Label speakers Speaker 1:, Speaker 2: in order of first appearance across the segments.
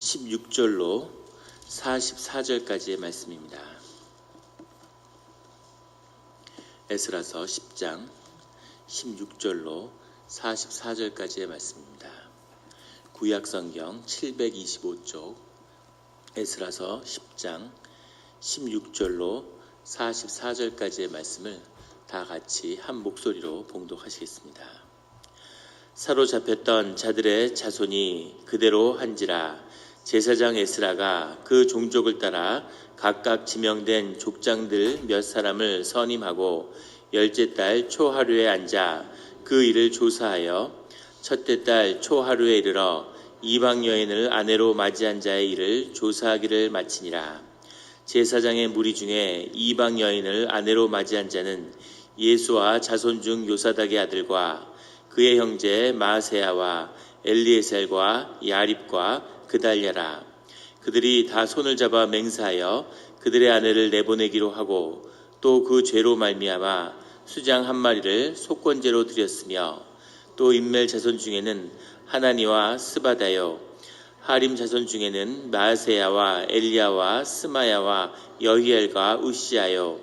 Speaker 1: 16절로 44절까지의 말씀입니다. 에스라서 10장 16절로 44절까지의 말씀입니다. 구약성경 725쪽 에스라서 10장 16절로 44절까지의 말씀을 다 같이 한 목소리로 봉독하시겠습니다. 사로잡혔던 자들의 자손이 그대로 한지라 제사장 에스라가 그 종족을 따라 각각 지명된 족장들 몇 사람을 선임하고 열째 달 초하루에 앉아 그 일을 조사하여 첫째 달 초하루에 이르러 이방 여인을 아내로 맞이한 자의 일을 조사하기를 마치니라. 제사장의 무리 중에 이방 여인을 아내로 맞이한 자는 예수와 자손 중 요사닥의 아들과 그의 형제 마세야와 엘리에셀과 야립과 그달랴라. 그들이 다 손을 잡아 맹세하여 그들의 아내를 내보내기로 하고 또 그 죄로 말미암아 수장 한 마리를 속건제로 드렸으며 또 인멜 자손 중에는 하나니와 스바다요 하림 자손 중에는 마세야와 엘리야와 스마야와 여히엘과 우시야요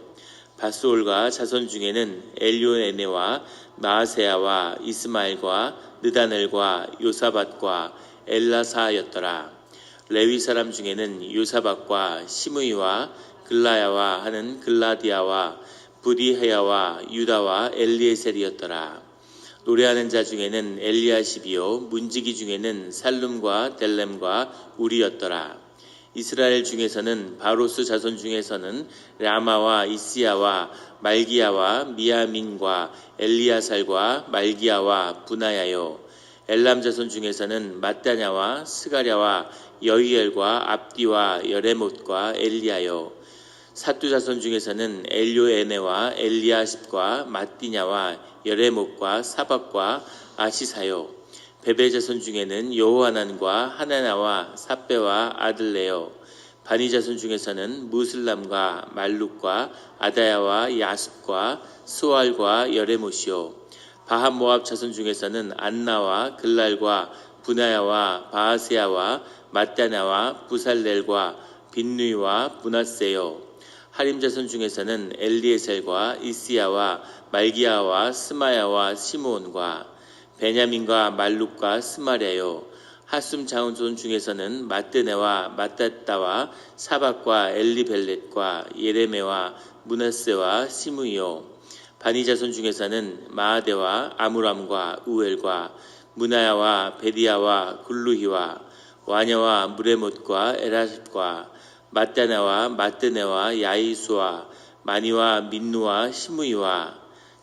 Speaker 1: 바스올과 자손 중에는 엘요에네와 마세야와 이스마엘과 느다넬과 요사밧과 엘라사였더라. 레위 사람 중에는 요사밧과 시므이와 글라야와 하는 글라디아와 부디헤야와 유다와 엘리에셀이었더라. 노래하는 자 중에는 엘리야십이요 문지기 중에는 살룸과 델렘과 우리였더라. 이스라엘 중에서는 바로스 자손 중에서는 라마와 이시야와 말기야와 미야민과 엘리야살과 말기야와 부나야요 엘람 자손 중에서는 mat다냐와 스가랴와 여히엘과 압디와 여레못과 엘리야요 사뚜 자손 중에서는 엘요에네와 엘리야십과 mat디냐와 여레못과 사박과 아시사요 베베 자손 중에는 여호하난과 하나나와 삽베와 아들레요 바니 자손 중에서는 무슬람과 말룩과 아다야와 야습과 스왈과 여레못이요 바한 모압 자손 중에서는 안나와 글랄과 부나야와 바하세야와 mat다냐와 부살렐과 빈누이와 부낫세요 하림 자손 중에서는 엘리에셀과 이시야와 말기야와 스마야와 시므온과 베냐민과 말룩과 스마랴요 하숨 자손 중에서는 마뜨네와 마따따와 사박과 엘리벨렛과 예레메와 무나세와 시므이요 바니 자손 중에서는 마아데와 아므람과 우엘과 무나야와 베디야와 굴루히와 와냐와 무레못과 에라십과 mat다나와 마뜨네와 야이수와 마니와 민누와 시므이와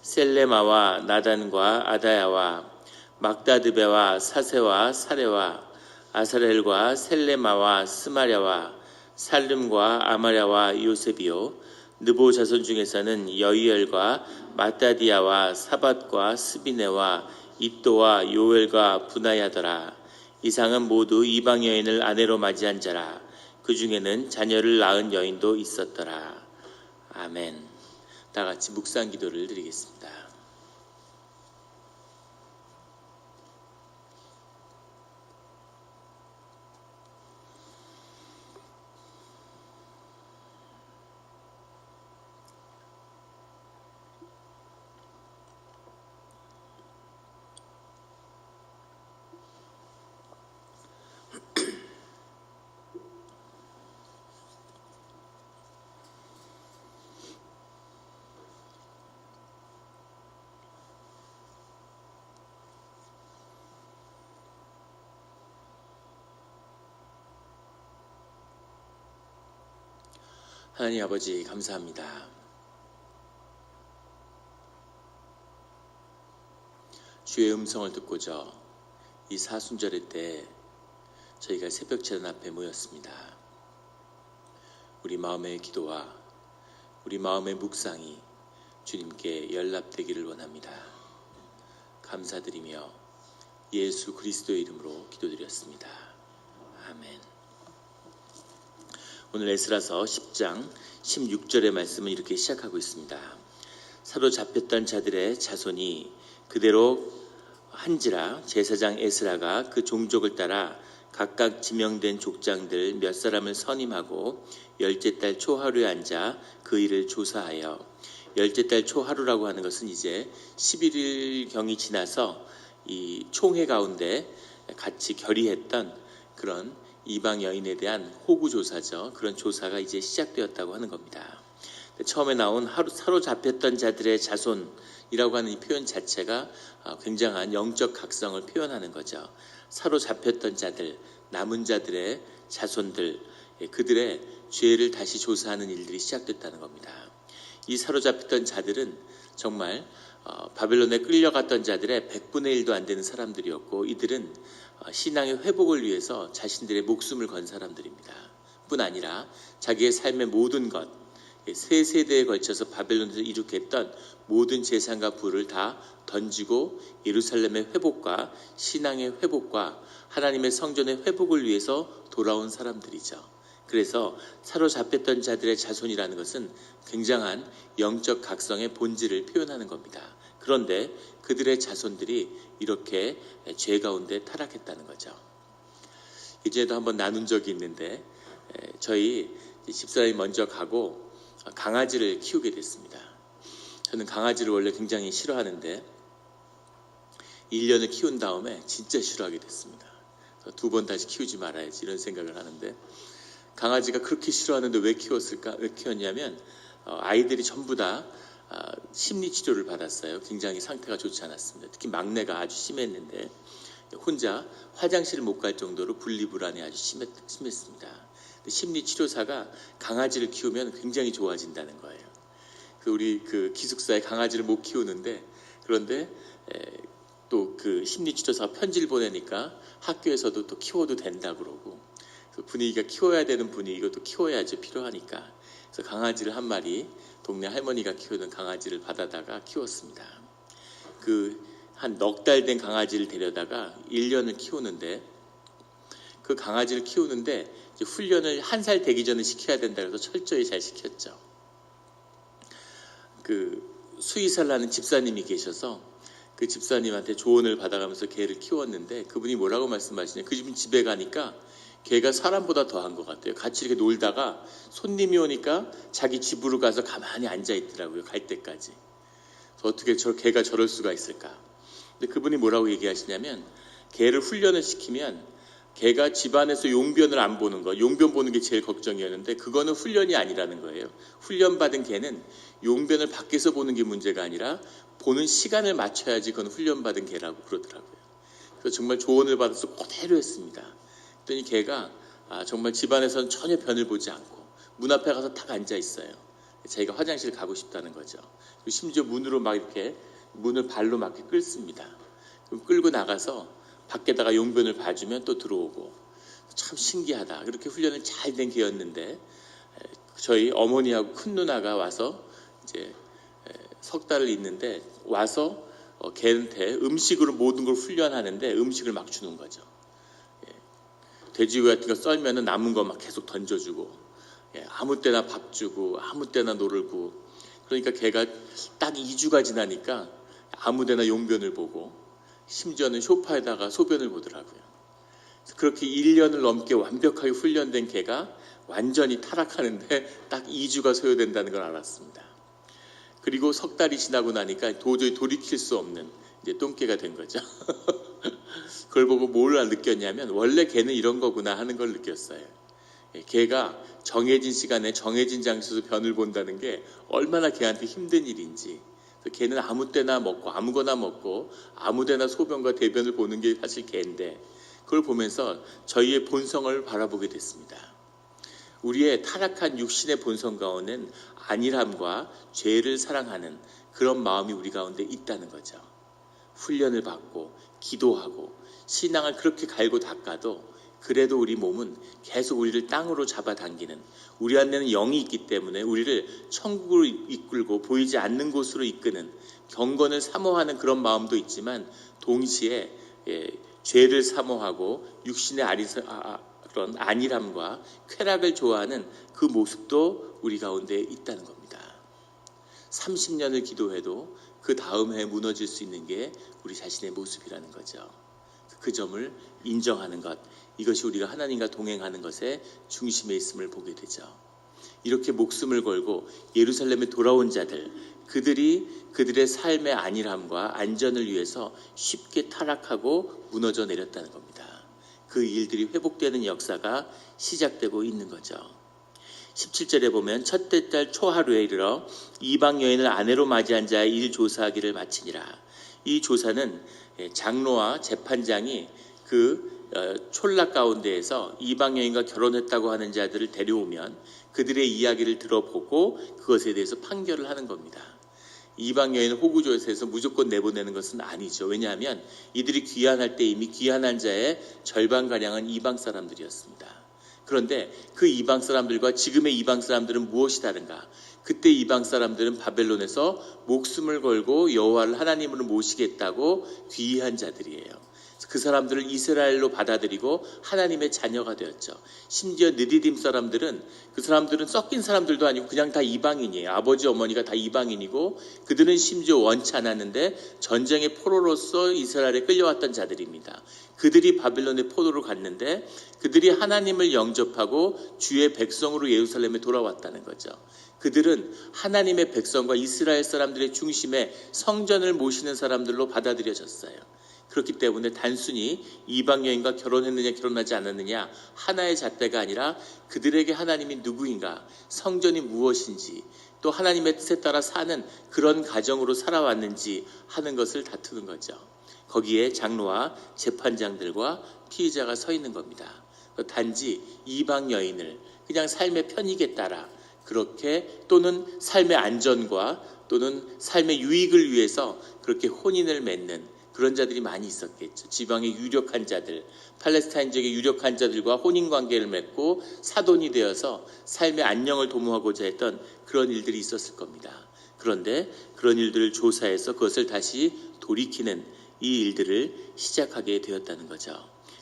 Speaker 1: 셀레마와 나단과 아다야와 막다드베와 사세와 사레와 아사렐과 셀레마와 스마랴와 살름과 아마랴와 요셉이요 느보 자손 중에서는 여히엘과 마따디야와 사밧과 스비네와 id도와 요엘과 부나야더라. 이상은 모두 이방 여인을 아내로 맞이한 자라. 그 중에는 자녀를 낳은 여인도 있었더라. 아멘. 다 같이 묵상 기도를 드리겠습니다. 하나님 아버지 감사합니다. 주의 음성을 듣고자 이 사순절의 때 저희가 새벽 제단 앞에 모였습니다. 우리 마음의 기도와 우리 마음의 묵상이 주님께 연락되기를 원합니다. 감사드리며 예수 그리스도의 이름으로 기도드렸습니다. 아멘. 오늘 에스라서 10장 16절의 말씀은 이렇게 시작하고 있습니다. 사로잡혔던 자들의 자손이 그대로 한지라 제사장 에스라가 그 종족을 따라 각각 지명된 족장들 몇 사람을 선임하고 열째 달 초하루에 앉아 그 일을 조사하여, 열째 달 초하루라고 하는 것은 이제 11일경이 지나서 이 총회 가운데 같이 결의했던 그런 이방 여인에 대한 호구 조사죠. 그런 조사가 이제 시작되었다고 하는 겁니다. 처음에 나온 사로잡혔던 자들의 자손이라고 하는 이 표현 자체가 굉장한 영적 각성을 표현하는 거죠. 사로잡혔던 자들, 남은 자들의 자손들, 그들의 죄를 다시 조사하는 일들이 시작됐다는 겁니다. 이 사로잡혔던 자들은 정말 바벨론에 끌려갔던 자들의 100분의 1도 안 되는 사람들이었고, 이들은 신앙의 회복을 위해서 자신들의 목숨을 건 사람들입니다. 뿐 아니라 자기의 삶의 모든 것, 세 세대에 걸쳐서 바벨론에서 이룩했던 모든 재산과 부를 다 던지고 예루살렘의 회복과 신앙의 회복과 하나님의 성전의 회복을 위해서 돌아온 사람들이죠. 그래서 사로잡혔던 자들의 자손이라는 것은 굉장한 영적 각성의 본질을 표현하는 겁니다. 그런데 그들의 자손들이 이렇게 죄 가운데 타락했다는 거죠. 이제도 한번 나눈 적이 있는데, 저희 집사람이 먼저 가고 강아지를 키우게 됐습니다. 저는 강아지를 원래 굉장히 싫어하는데 1년을 키운 다음에 진짜 싫어하게 됐습니다. 2번 다시 키우지 말아야지 이런 생각을 하는데, 강아지가 그렇게 싫어하는데 왜 키웠을까? 왜 키웠냐면 아이들이 전부 다 심리치료를 받았어요. 굉장히 상태가 좋지 않았습니다. 특히 막내가 아주 심했는데 혼자 화장실을 못 갈 정도로 분리불안이 아주 심했습니다. 심리치료사가 강아지를 키우면 굉장히 좋아진다는 거예요. 우리 기숙사에 강아지를 못 키우는데, 그런데 또 그 심리치료사가 편지를 보내니까 학교에서도 또 키워도 된다 그러고, 분위기가 키워야 되는 분위기고 또 키워야죠. 필요하니까. 그래서 강아지를 한 마리, 동네 할머니가 키우던 강아지를 받아다가 키웠습니다. 한 넉 달 된 강아지를 데려다가 1년을 키우는데, 그 강아지를 키우는데 이제 훈련을 1살 되기 전에 시켜야 된다 그래서 철저히 잘 시켰죠. 수의사를 하는 집사님이 계셔서 그 집사님한테 조언을 받아가면서 개를 키웠는데, 그분이 뭐라고 말씀하시냐, 그 집에 가니까 개가 사람보다 더한 것 같아요. 같이 이렇게 놀다가 손님이 오니까 자기 집으로 가서 가만히 앉아 있더라고요. 갈 때까지. 어떻게 개가 저럴 수가 있을까? 근데 그분이 뭐라고 얘기하시냐면, 개를 훈련을 시키면 개가 집안에서 용변을 안 보는 거, 용변 보는 게 제일 걱정이었는데 그거는 훈련이 아니라는 거예요. 훈련받은 개는 용변을 밖에서 보는 게 문제가 아니라 보는 시간을 맞춰야지 그건 훈련받은 개라고 그러더라고요. 그래서 정말 조언을 받아서 그대로 했습니다. 그랬더니 개가 정말 집안에서는 전혀 변을 보지 않고 문 앞에 가서 딱 앉아 있어요. 자기가 화장실 가고 싶다는 거죠. 그리고 심지어 문으로 막 이렇게 문을 발로 막 이렇게 끌습니다. 그럼 끌고 나가서 밖에다가 용변을 봐주면 또 들어오고, 참 신기하다. 그렇게 훈련을 잘 된 개였는데, 저희 어머니하고 큰 누나가 와서 이제 석 달을 있는데 와서 개한테 음식으로 모든 걸 훈련하는데 음식을 막 주는 거죠. 돼지고기 같은 거 썰면은 남은 거 막 계속 던져주고, 아무 때나 밥 주고 아무 때나 놀고. 그러니까 개가 딱 2주가 지나니까 아무 데나 용변을 보고 심지어는 소파에다가 소변을 보더라고요. 그렇게 1년을 넘게 완벽하게 훈련된 개가 완전히 타락하는데 딱 2주가 소요된다는 걸 알았습니다. 그리고 석 달이 지나고 나니까 도저히 돌이킬 수 없는 이제 똥개가 된 거죠. 그걸 보고 뭘 느꼈냐면, 원래 개는 이런 거구나 하는 걸 느꼈어요. 개가 정해진 시간에 정해진 장소에서 변을 본다는 게 얼마나 개한테 힘든 일인지. 개는 아무 때나 먹고 아무거나 먹고 아무 데나 소변과 대변을 보는 게 사실 개인데, 그걸 보면서 저희의 본성을 바라보게 됐습니다. 우리의 타락한 육신의 본성 가운데는 안일함과 죄를 사랑하는 그런 마음이 우리 가운데 있다는 거죠. 훈련을 받고 기도하고 신앙을 그렇게 갈고 닦아도 그래도 우리 몸은 계속 우리를 땅으로 잡아당기는, 우리 안에는 영이 있기 때문에 우리를 천국으로 이끌고 보이지 않는 곳으로 이끄는 경건을 사모하는 그런 마음도 있지만, 동시에 죄를 사모하고 육신의 그런 안일함과 쾌락을 좋아하는 그 모습도 우리 가운데 있다는 겁니다. 30년을 기도해도 그 다음 해에 무너질 수 있는 게 우리 자신의 모습이라는 거죠. 그 점을 인정하는 것, 이것이 우리가 하나님과 동행하는 것의 중심에 있음을 보게 되죠. 이렇게 목숨을 걸고 예루살렘에 돌아온 자들, 그들의 삶의 안일함과 안전을 위해서 쉽게 타락하고 무너져 내렸다는 겁니다. 그 일들이 회복되는 역사가 시작되고 있는 거죠. 17절에 보면 첫째 달 초하루에 이르러 이방 여인을 아내로 맞이한 자의 일 조사하기를 마치니라. 이 조사는 장로와 재판장이 그 촌락 가운데에서 이방 여인과 결혼했다고 하는 자들을 데려오면 그들의 이야기를 들어보고 그것에 대해서 판결을 하는 겁니다. 이방 여인을 호구조사에서 무조건 내보내는 것은 아니죠. 왜냐하면 이들이 귀환할 때 이미 귀환한 자의 절반가량은 이방 사람들이었습니다. 그런데 그 이방 사람들과 지금의 이방 사람들은 무엇이 다른가? 그때 이방 사람들은 바벨론에서 목숨을 걸고 여호와를 하나님으로 모시겠다고 귀의한 자들이에요. 그 사람들을 이스라엘로 받아들이고 하나님의 자녀가 되었죠. 심지어 느디딤 사람들은 그 사람들은 섞인 사람들도 아니고 그냥 다 이방인이에요. 아버지 어머니가 다 이방인이고 그들은 심지어 원치 않았는데 전쟁의 포로로서 이스라엘에 끌려왔던 자들입니다. 그들이 바벨론의 포로로 갔는데 그들이 하나님을 영접하고 주의 백성으로 예루살렘에 돌아왔다는 거죠. 그들은 하나님의 백성과 이스라엘 사람들의 중심에 성전을 모시는 사람들로 받아들여졌어요. 그렇기 때문에 단순히 이방 여인과 결혼했느냐 결혼하지 않았느냐 하나의 잣대가 아니라 그들에게 하나님이 누구인가, 성전이 무엇인지, 또 하나님의 뜻에 따라 사는 그런 가정으로 살아왔는지 하는 것을 다투는 거죠. 거기에 장로와 재판장들과 피의자가 서 있는 겁니다. 단지 이방 여인을 그냥 삶의 편익에 따라 그렇게 또는 삶의 안전과 또는 삶의 유익을 위해서 그렇게 혼인을 맺는 그런 자들이 많이 있었겠죠. 지방의 유력한 자들, 팔레스타인 지역의 유력한 자들과 혼인관계를 맺고 사돈이 되어서 삶의 안녕을 도모하고자 했던 그런 일들이 있었을 겁니다. 그런데 그런 일들을 조사해서 그것을 다시 돌이키는 이 일들을 시작하게 되었다는 거죠.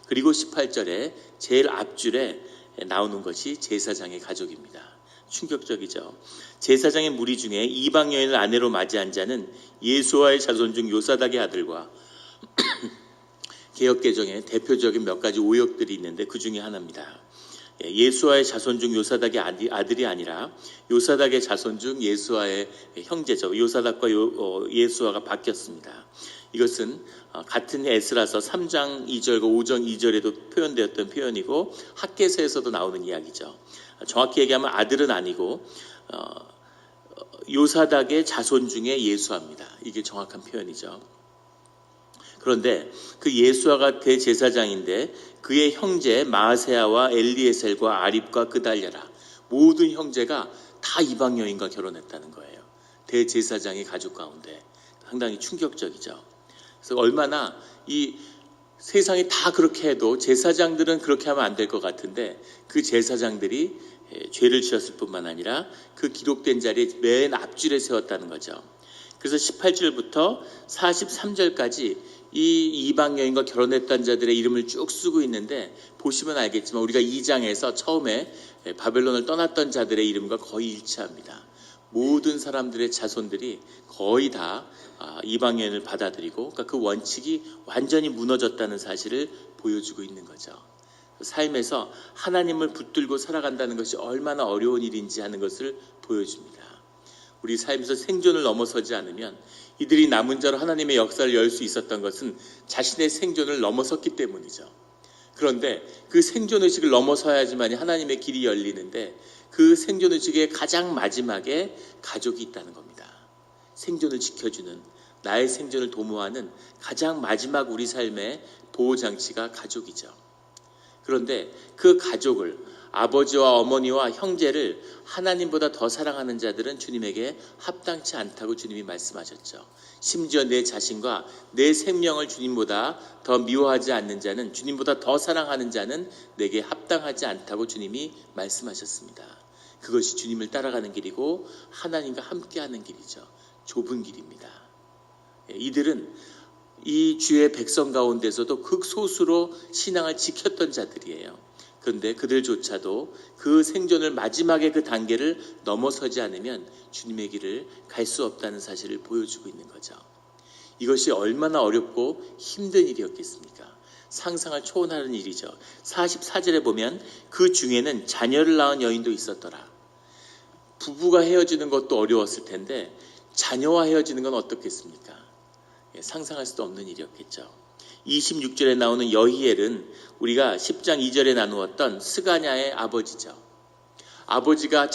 Speaker 1: 그리고 18절에 제일 앞줄에 나오는 것이 제사장의 가족입니다. 충격적이죠. 제사장의 무리 중에 이방 여인을 아내로 맞이한 자는 예수와의 자손 중 요사닥의 아들과 개역개정에 대표적인 몇 가지 오역들이 있는데 그 중에 하나입니다. 예수와의 자손 중 요사닥의 아들이 아니라 요사닥의 자손 중 예수와의 형제죠. 요사닥과 예수와가 바뀌었습니다. 이것은 같은 에스라서 3장 2절과 5장 2절에도 표현되었던 표현이고 학개서에서도 나오는 이야기죠. 정확히 얘기하면 아들은 아니고 요사닥의 자손 중에 예수아입니다. 이게 정확한 표현이죠. 그런데 그 예수아가 대제사장인데 그의 형제 마아세아와 엘리에셀과 아립과 그달랴라 모든 형제가 다 이방 여인과 결혼했다는 거예요. 대제사장의 가족 가운데 상당히 충격적이죠. 그래서 얼마나 이 세상이 다 그렇게 해도 제사장들은 그렇게 하면 안 될 것 같은데 그 제사장들이 죄를 지었을 뿐만 아니라 그 기록된 자리에 맨 앞줄에 세웠다는 거죠. 그래서 18절부터 43절까지 이 이방 여인과 결혼했던 자들의 이름을 쭉 쓰고 있는데 보시면 알겠지만 우리가 2장에서 처음에 바벨론을 떠났던 자들의 이름과 거의 일치합니다. 모든 사람들의 자손들이 거의 다 이방 여인을 받아들이고 그러니까 그 원칙이 완전히 무너졌다는 사실을 보여주고 있는 거죠. 삶에서 하나님을 붙들고 살아간다는 것이 얼마나 어려운 일인지 하는 것을 보여줍니다. 우리 삶에서 생존을 넘어서지 않으면 이들이 남은 자로 하나님의 역사를 열 수 있었던 것은 자신의 생존을 넘어섰기 때문이죠. 그런데 그 생존의식을 넘어서야지만 하나님의 길이 열리는데 그 생존의식의 가장 마지막에 가족이 있다는 겁니다. 생존을 지켜주는, 나의 생존을 도모하는 가장 마지막 우리 삶의 보호장치가 가족이죠. 그런데 그 가족을, 아버지와 어머니와 형제를 하나님보다 더 사랑하는 자들은 주님에게 합당치 않다고 주님이 말씀하셨죠. 심지어 내 자신과 내 생명을 주님보다 더 미워하지 않는 자는, 주님보다 더 사랑하는 자는 내게 합당하지 않다고 주님이 말씀하셨습니다. 그것이 주님을 따라가는 길이고 하나님과 함께하는 길이죠. 좁은 길입니다. 이들은 이 주의 백성 가운데서도 극소수로 신앙을 지켰던 자들이에요. 그런데 그들조차도 그 생존을 마지막에 그 단계를 넘어서지 않으면 주님의 길을 갈 수 없다는 사실을 보여주고 있는 거죠. 이것이 얼마나 어렵고 힘든 일이었겠습니까? 상상을 초월하는 일이죠. 44절에 보면 그 중에는 자녀를 낳은 여인도 있었더라. 부부가 헤어지는 것도 어려웠을 텐데 자녀와 헤어지는 건 어떻겠습니까? 상상할 수도 없는 일이었겠죠. 26절에 나오는 여히엘은 우리가 10장 2절에 나누었던 스가냐의 아버지죠. 아버지가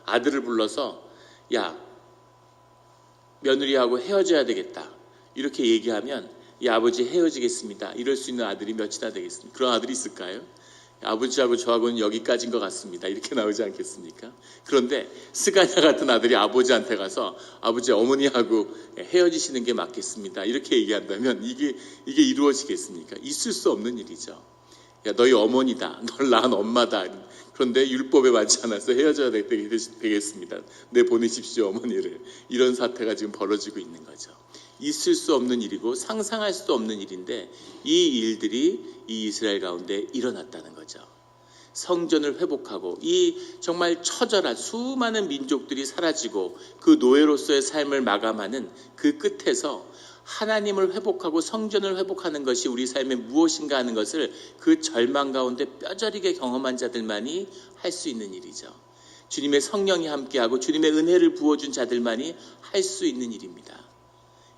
Speaker 1: 아들을 불러서 야, 며느리하고 헤어져야 되겠다 이렇게 얘기하면 이 아버지 헤어지겠습니다 이럴 수 있는 아들이 몇이나 되겠습니까? 그런 아들이 있을까요? 아버지하고 저하고는 여기까지인 것 같습니다 이렇게 나오지 않겠습니까? 그런데 스가냐 같은 아들이 아버지한테 가서 아버지 어머니하고 헤어지시는 게 맞겠습니다 이렇게 얘기한다면 이게 이루어지겠습니까? 있을 수 없는 일이죠. 야, 너희 어머니다, 널 낳은 엄마다. 그런데 율법에 맞지 않아서 헤어져야 되겠습니다. 내보내십시오 어머니를. 이런 사태가 지금 벌어지고 있는 거죠. 있을 수 없는 일이고 상상할 수도 없는 일인데 이 일들이 이 이스라엘 가운데 일어났다는 거죠. 성전을 회복하고 이 정말 처절한 수많은 민족들이 사라지고 그 노예로서의 삶을 마감하는 그 끝에서 하나님을 회복하고 성전을 회복하는 것이 우리 삶에 무엇인가 하는 것을 그 절망 가운데 뼈저리게 경험한 자들만이 할 수 있는 일이죠. 주님의 성령이 함께하고 주님의 은혜를 부어준 자들만이 할 수 있는 일입니다.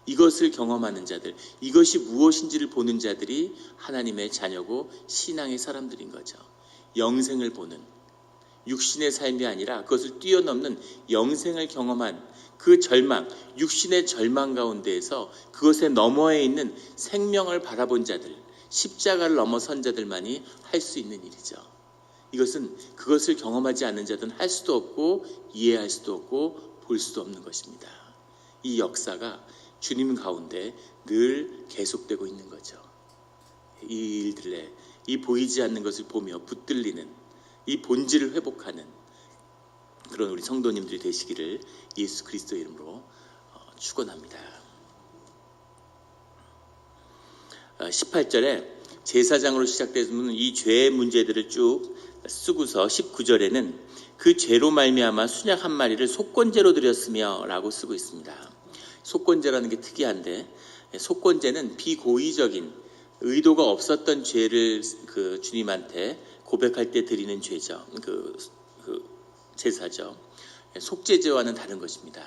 Speaker 1: 이것을 경험하는 자들, 이것이 무엇인지를 보는 자들이 하나님의 자녀고 신앙의 사람들인 거죠. 영생을 보는, 육신의 삶이 아니라 그것을 뛰어넘는 영생을 경험한 그 절망, 육신의 절망 가운데에서 그것의 너머에 있는 생명을 바라본 자들, 십자가를 넘어선 자들만이 할 수 있는 일이죠. 이것은 그것을 경험하지 않는 자들은 할 수도 없고 이해할 수도 없고 볼 수도 없는 것입니다. 이 역사가 주님 가운데 늘 계속되고 있는 거죠. 이 일들에 이 보이지 않는 것을 보며 붙들리는 이 본질을 회복하는 그런 우리 성도님들이 되시기를 예수 그리스도 이름으로 축원합니다. 18절에 제사장으로 시작되는 이 죄의 문제들을 쭉 쓰고서 19절에는 그 죄로 말미암아 순양 한 마리를 속건제로 드렸으며 라고 쓰고 있습니다. 속건제라는 게 특이한데 속건제는 비고의적인 의도가 없었던 죄를 그 주님한테 고백할 때 드리는 죄죠. 그 제사죠. 속죄제와는 다른 것입니다.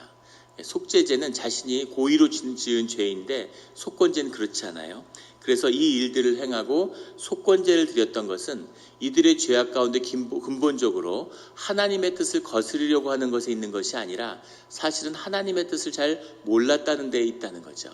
Speaker 1: 속죄제는 자신이 고의로 지은 죄인데 속건제는 그렇지 않아요. 그래서 이 일들을 행하고 속건제를 드렸던 것은 이들의 죄악 가운데 근본적으로 하나님의 뜻을 거스르려고 하는 것에 있는 것이 아니라 사실은 하나님의 뜻을 잘 몰랐다는 데에 있다는 거죠.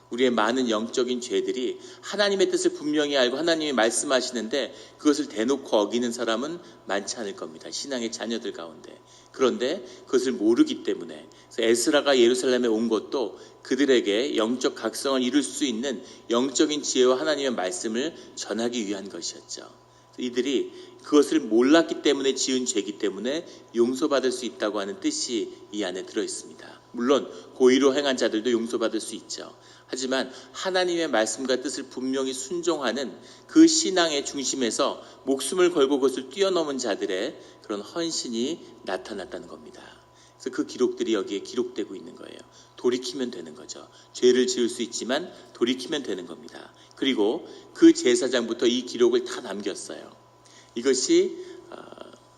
Speaker 1: 우리의 많은 영적인 죄들이 하나님의 뜻을 분명히 알고 하나님이 말씀하시는데 그것을 대놓고 어기는 사람은 많지 않을 겁니다. 신앙의 자녀들 가운데. 그런데 그것을 모르기 때문에 에스라가 예루살렘에 온 것도 그들에게 영적 각성을 이룰 수 있는 영적인 지혜와 하나님의 말씀을 전하기 위한 것이었죠. 이들이 그것을 몰랐기 때문에 지은 죄이기 때문에 용서받을 수 있다고 하는 뜻이 이 안에 들어있습니다. 물론 고의로 행한 자들도 용서받을 수 있죠. 하지만 하나님의 말씀과 뜻을 분명히 순종하는 그 신앙의 중심에서 목숨을 걸고 그것을 뛰어넘은 자들의 그런 헌신이 나타났다는 겁니다. 그래서 그 기록들이 여기에 기록되고 있는 거예요. 돌이키면 되는 거죠. 죄를 지을 수 있지만 돌이키면 되는 겁니다. 그리고 그 제사장부터 이 기록을 다 남겼어요. 이것이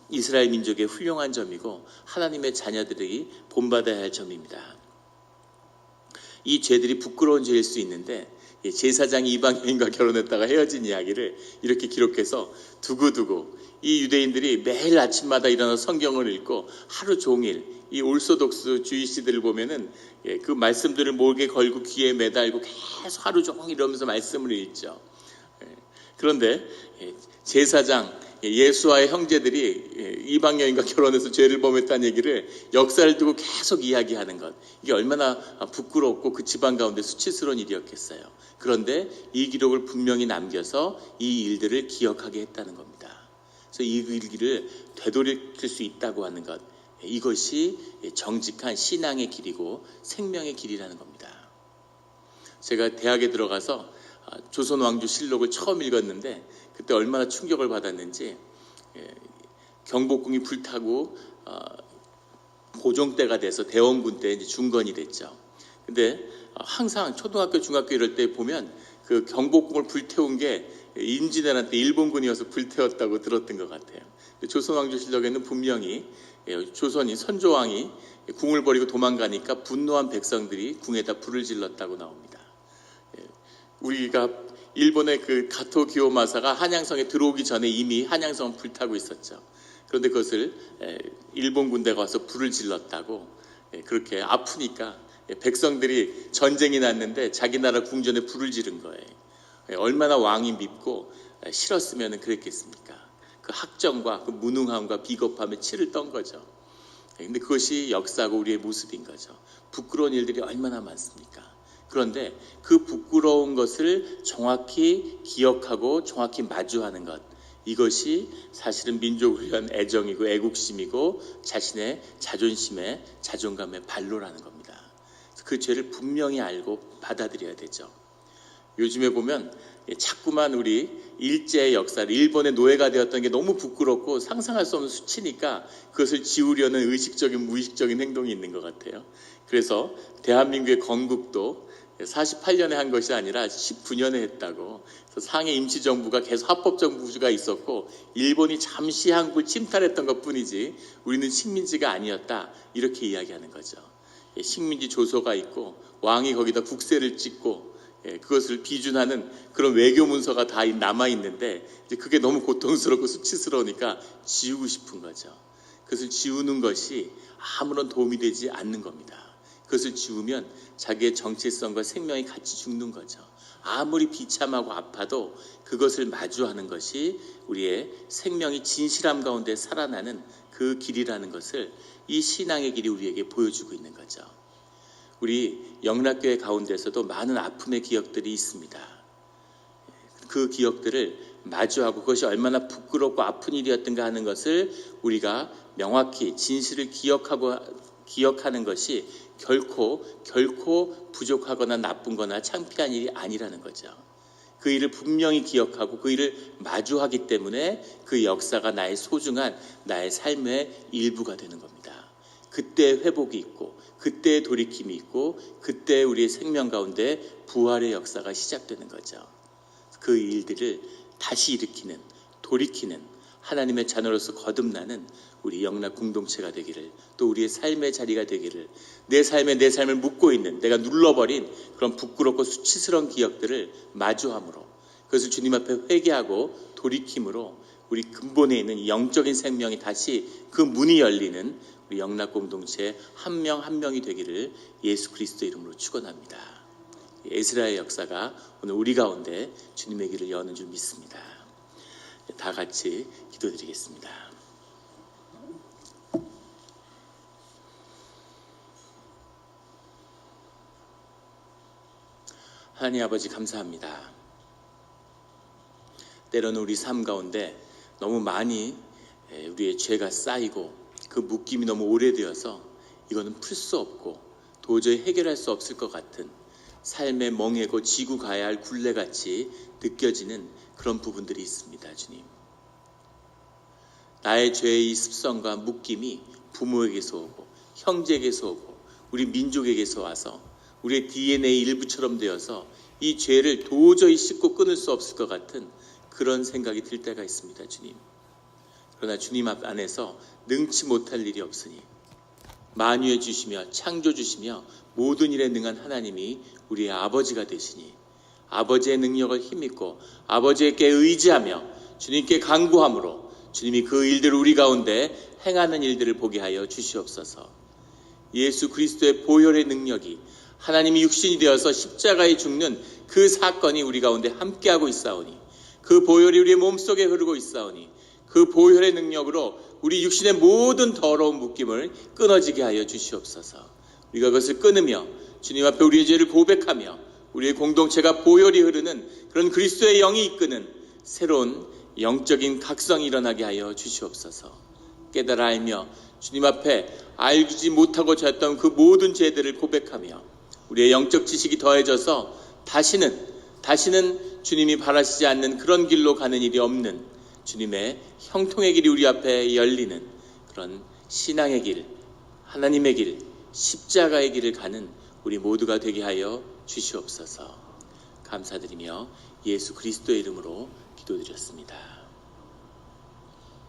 Speaker 1: 이스라엘 민족의 훌륭한 점이고 하나님의 자녀들이 본받아야 할 점입니다. 이 죄들이 부끄러운 죄일 수 있는데 제사장이 이방 여인과 결혼했다가 헤어진 이야기를 이렇게 기록해서 두고두고 이 유대인들이 매일 아침마다 일어나 성경을 읽고 하루 종일 이 올소독스 주의시들을 보면은 그 말씀들을 목에 걸고 귀에 매달고 계속 하루 종일 이러면서 말씀을 읽죠. 그런데 제사장 예수와의 형제들이 이방 여인과 결혼해서 죄를 범했다는 얘기를 역사를 두고 계속 이야기하는 것, 이게 얼마나 부끄럽고 그 집안 가운데 수치스러운 일이었겠어요. 그런데 이 기록을 분명히 남겨서 이 일들을 기억하게 했다는 겁니다. 그래서 이 일기를 되돌릴 수 있다고 하는 것, 이것이 정직한 신앙의 길이고 생명의 길이라는 겁니다. 제가 대학에 들어가서 조선왕조실록을 처음 읽었는데 그때 얼마나 충격을 받았는지, 경복궁이 불타고 고종 때가 돼서 대원군 때 이제 중건이 됐죠. 근데 항상 초등학교, 중학교 이럴 때 보면 그 경복궁을 불태운 게 임진왜란 때 일본군이어서 불태웠다고 들었던 것 같아요. 조선왕조실록에는 분명히 조선이 선조왕이 궁을 버리고 도망가니까 분노한 백성들이 궁에다 불을 질렀다고 나옵니다. 우리가 일본의 그 가토 기요마사가 한양성에 들어오기 전에 이미 한양성은 불타고 있었죠. 그런데 그것을 일본 군대가 와서 불을 질렀다고, 그렇게 아프니까 백성들이 전쟁이 났는데 자기 나라 궁전에 불을 지른 거예요. 얼마나 왕이 밉고 싫었으면 그랬겠습니까? 그 학정과 그 무능함과 비겁함에 치를 떤 거죠. 근데 그것이 역사고 우리의 모습인 거죠. 부끄러운 일들이 얼마나 많습니까? 그런데 그 부끄러운 것을 정확히 기억하고 정확히 마주하는 것, 이것이 사실은 민족을 위한 애정이고 애국심이고 자신의 자존심의 자존감의 발로라는 겁니다. 그 죄를 분명히 알고 받아들여야 되죠. 요즘에 보면 자꾸만 우리 일제의 역사를, 일본의 노예가 되었던 게 너무 부끄럽고 상상할 수 없는 수치니까 그것을 지우려는 의식적인 무의식적인 행동이 있는 것 같아요. 그래서 대한민국의 건국도 48년에 한 것이 아니라 19년에 했다고. 그래서 상해 임시정부가 계속 합법정부가 있었고 일본이 잠시 한국을 침탈했던 것뿐이지 우리는 식민지가 아니었다, 이렇게 이야기하는 거죠. 식민지 조서가 있고 왕이 거기다 국세를 찍고 그것을 비준하는 그런 외교 문서가 다 남아있는데 그게 너무 고통스럽고 수치스러우니까 지우고 싶은 거죠. 그것을 지우는 것이 아무런 도움이 되지 않는 겁니다. 그것을 지우면 자기의 정체성과 생명이 같이 죽는 거죠. 아무리 비참하고 아파도 그것을 마주하는 것이 우리의 생명이 진실함 가운데 살아나는 그 길이라는 것을 이 신앙의 길이 우리에게 보여주고 있는 거죠. 우리 영락교회 가운데서도 많은 아픔의 기억들이 있습니다. 그 기억들을 마주하고 그것이 얼마나 부끄럽고 아픈 일이었던가 하는 것을 우리가 명확히 진실을 기억하는 것이 결코 부족하거나 나쁜거나 창피한 일이 아니라는 거죠. 그 일을 분명히 기억하고 그 일을 마주하기 때문에 그 역사가 나의 소중한 나의 삶의 일부가 되는 겁니다. 그때 회복이 있고 그때 돌이킴이 있고 그때 우리의 생명 가운데 부활의 역사가 시작되는 거죠. 그 일들을 다시 일으키는, 돌이키는 하나님의 자녀로서 거듭나는 우리 영락 공동체가 되기를, 또 우리의 삶의 자리가 되기를, 내 삶을 묻고 있는, 내가 눌러버린 그런 부끄럽고 수치스러운 기억들을 마주함으로, 그것을 주님 앞에 회개하고 돌이킴으로 우리 근본에 있는 이 영적인 생명이 다시 그 문이 열리는 우리 영락 공동체 한 명 한 명이 되기를 예수 그리스도 이름으로 축원합니다. 에스라의 역사가 오늘 우리 가운데 주님의 길을 여는 줄 믿습니다. 다 같이 기도드리겠습니다. 하나님 아버지 감사합니다. 때로는 우리 삶 가운데 너무 많이 우리의 죄가 쌓이고 그 묶임이 너무 오래되어서 이거는 풀 수 없고 도저히 해결할 수 없을 것 같은 삶의 멍해고 지고 가야 할 굴레같이 느껴지는 그런 부분들이 있습니다. 주님, 나의 죄의 습성과 묶임이 부모에게서 오고 형제에게서 오고 우리 민족에게서 와서 우리의 DNA 일부처럼 되어서 이 죄를 도저히 씻고 끊을 수 없을 것 같은 그런 생각이 들 때가 있습니다. 주님, 그러나 주님 앞 안에서 능치 못할 일이 없으니 만유해 주시며 창조 주시며 모든 일에 능한 하나님이 우리의 아버지가 되시니 아버지의 능력을 힘입고 아버지에게 의지하며 주님께 간구함으로 주님이 그 일들을 우리 가운데 행하는 일들을 보게 하여 주시옵소서. 예수 그리스도의 보혈의 능력이 하나님이 육신이 되어서 십자가에 죽는 그 사건이 우리 가운데 함께하고 있사오니 그 보혈이 우리의 몸속에 흐르고 있사오니 그 보혈의 능력으로 우리 육신의 모든 더러운 묶임을 끊어지게 하여 주시옵소서. 우리가 그것을 끊으며 주님 앞에 우리의 죄를 고백하며 우리의 공동체가 보혈이 흐르는 그런 그리스도의 영이 이끄는 새로운 영적인 각성이 일어나게 하여 주시옵소서. 깨달아 알며 주님 앞에 알지 못하고 졌던 그 모든 죄들을 고백하며 우리의 영적 지식이 더해져서 다시는 주님이 바라시지 않는 그런 길로 가는 일이 없는 주님의 형통의 길이 우리 앞에 열리는 그런 신앙의 길, 하나님의 길, 십자가의 길을 가는 우리 모두가 되게 하여 주시옵소서. 감사드리며 예수 그리스도의 이름으로 기도드렸습니다.